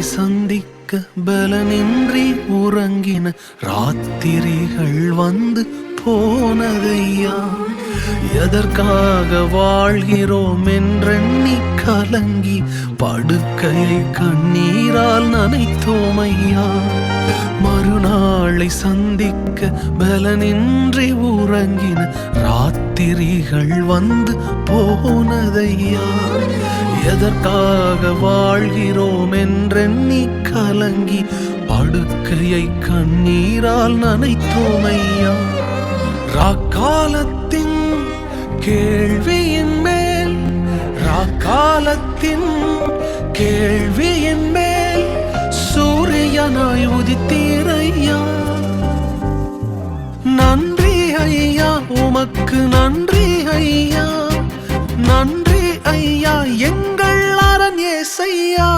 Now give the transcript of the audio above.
சந்திக்க பலனின்றி உறங்கின ராத்திரிகள் வந்து போனதையா. எதற்காக வாழ்கிறோம் என்றெண்ணி கலங்கி படுக்கையை கண்ணீரால் நனைத்தோமையா. மறுநாளை சந்திக்க பலனின்றி உறங்கின ராத்திரிகள் வந்து போனதையா. எதற்காக வாழ்கிறோம் என்றெண்ணி கலங்கி படுக்கையை கண்ணீரால் நனைத்தோமையா. ராக்காலத்தின் கேள்வியின் மேல் ராக்காலத்தின் கேள்வியின் மேல் சூரியனாய் உதித்தீரையா. நன்றி ஐயா, உமக்கு நன்றி ஐயா, நன்றி ஐயா, எங்கள் அரண் இயேசையா.